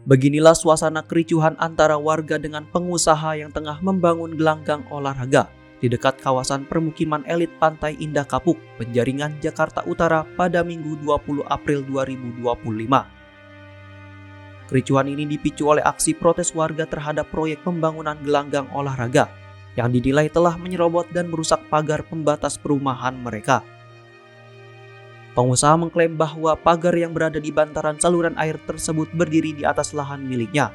Beginilah suasana kericuhan antara warga dengan pengusaha yang tengah membangun gelanggang olahraga di dekat kawasan permukiman elit Pantai Indah Kapuk, Penjaringan, Jakarta Utara pada Minggu 20 April 2025. Kericuhan ini dipicu oleh aksi protes warga terhadap proyek pembangunan gelanggang olahraga yang dinilai telah menyerobot dan merusak pagar pembatas perumahan mereka. Pengusaha mengklaim bahwa pagar yang berada di bantaran saluran air tersebut berdiri di atas lahan miliknya.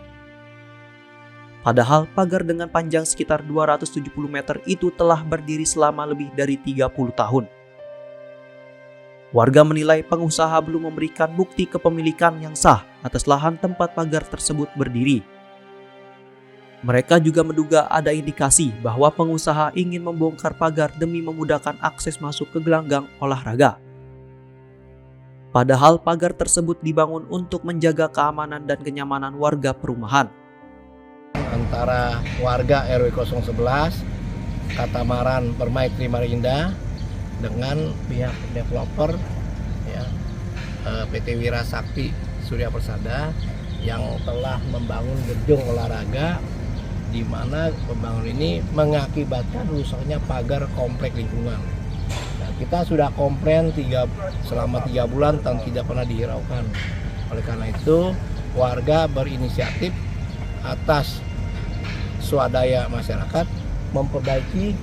Padahal pagar dengan panjang sekitar 270 meter itu telah berdiri selama lebih dari 30 tahun. Warga menilai pengusaha belum memberikan bukti kepemilikan yang sah atas lahan tempat pagar tersebut berdiri. Mereka juga menduga ada indikasi bahwa pengusaha ingin membongkar pagar demi memudahkan akses masuk ke gelanggang olahraga. Padahal pagar tersebut dibangun untuk menjaga keamanan dan kenyamanan warga perumahan. Antara warga RW 011, Katamaran Permai Trimarinda dengan pihak developer ya, PT Wira Sakti Surya Persada yang telah membangun gedung olahraga, di mana pembangunan ini mengakibatkan rusaknya pagar komplek lingkungan. Kita sudah komplain selama 3 bulan dan tidak pernah dihiraukan. Oleh karena itu, warga berinisiatif atas swadaya masyarakat memperbaiki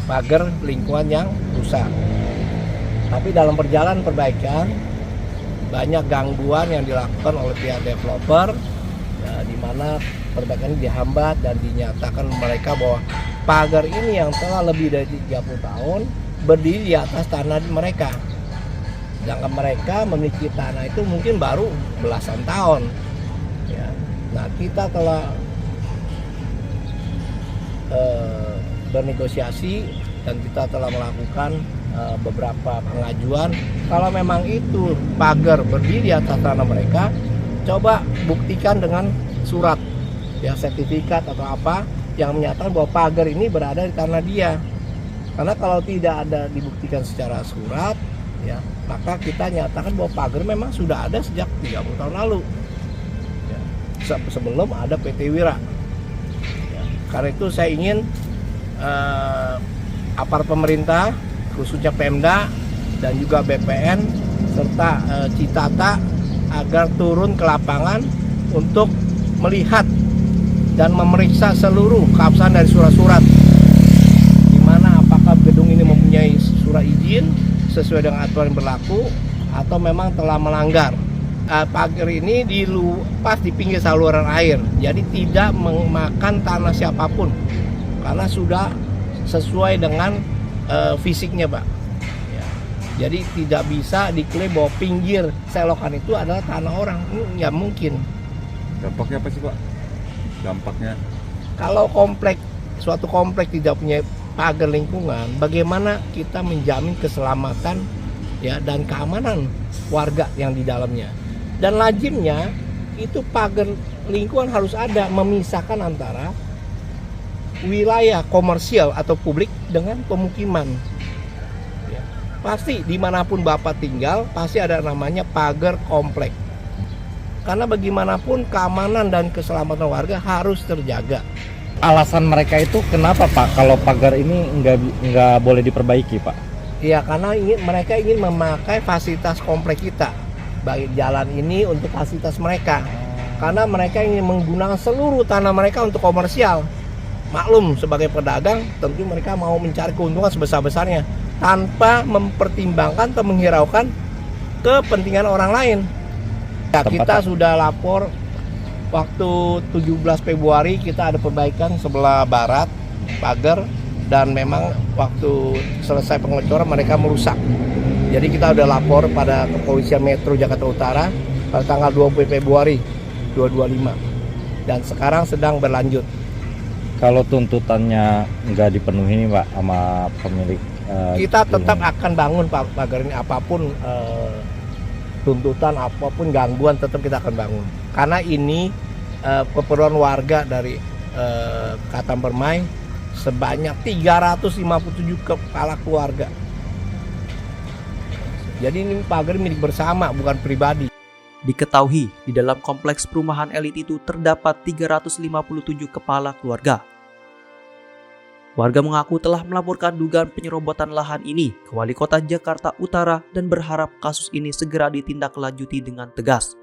pagar lingkungan yang rusak. Tapi dalam perjalanan perbaikan, banyak gangguan yang dilakukan oleh pihak developer, ya, di mana perbaikan ini dihambat dan dinyatakan mereka bahwa pagar ini yang telah lebih dari 30 tahun berdiri di atas tanah mereka, sedangkan mereka memiliki tanah itu mungkin baru belasan tahun ya. Nah, kita telah bernegosiasi dan kita telah melakukan beberapa pengajuan. Kalau memang itu pagar berdiri di atas tanah mereka, coba buktikan dengan surat ya, sertifikat atau apa yang menyatakan bahwa pagar ini berada di tanah dia. Karena kalau tidak ada dibuktikan secara surat, ya, maka kita nyatakan bahwa pagar memang sudah ada sejak 30 tahun lalu, ya, sebelum ada PT Wira. Ya, karena itu saya ingin aparat pemerintah, khususnya Pemda dan juga BPN serta Citata agar turun ke lapangan untuk melihat dan memeriksa seluruh keabsahan dari surat-surat. Gedung ini mempunyai surat izin sesuai dengan aturan yang berlaku atau memang telah melanggar. Pagar ini pas di pinggir saluran air, jadi tidak memakan tanah siapapun karena sudah sesuai dengan fisiknya, Pak. Ya. Jadi tidak bisa diklaim bahwa pinggir selokan itu adalah tanah orang, nggak mungkin. Dampaknya apa sih, Pak? Dampaknya kalau suatu komplek tidak punya pagar lingkungan, bagaimana kita menjamin keselamatan ya dan keamanan warga yang di dalamnya. Dan lazimnya itu pagar lingkungan harus ada memisahkan antara wilayah komersial atau publik dengan pemukiman. Ya, pasti dimanapun Bapak tinggal pasti ada namanya pagar komplek. Karena bagaimanapun keamanan dan keselamatan warga harus terjaga. Alasan mereka itu kenapa, Pak, kalau pagar ini nggak boleh diperbaiki, Pak? Iya, karena mereka ingin memakai fasilitas komplek kita, baik jalan ini untuk fasilitas mereka. Karena mereka ingin menggunakan seluruh tanah mereka untuk komersial. Maklum, sebagai pedagang tentu mereka mau mencari keuntungan sebesar-besarnya tanpa mempertimbangkan atau menghiraukan kepentingan orang lain. Ya, kita sudah lapor. Waktu 17 Februari kita ada perbaikan sebelah barat pagar dan memang waktu selesai pengecoran mereka merusak. Jadi kita udah lapor pada Kepolisian Metro Jakarta Utara pada tanggal 20 Februari 2025 dan sekarang sedang berlanjut. Kalau tuntutannya nggak dipenuhi nih, Pak, sama pemilik kita tetap akan bangun pagar ini, apapun tuntutan, apapun gangguan tetap kita akan bangun. Karena ini keperluan warga dari Katam Permai sebanyak 357 kepala keluarga. Jadi ini pagar milik bersama, bukan pribadi. Diketahui di dalam kompleks perumahan elit itu terdapat 357 kepala keluarga. Warga mengaku telah melaporkan dugaan penyerobotan lahan ini ke Wali Kota Jakarta Utara dan berharap kasus ini segera ditindaklanjuti dengan tegas.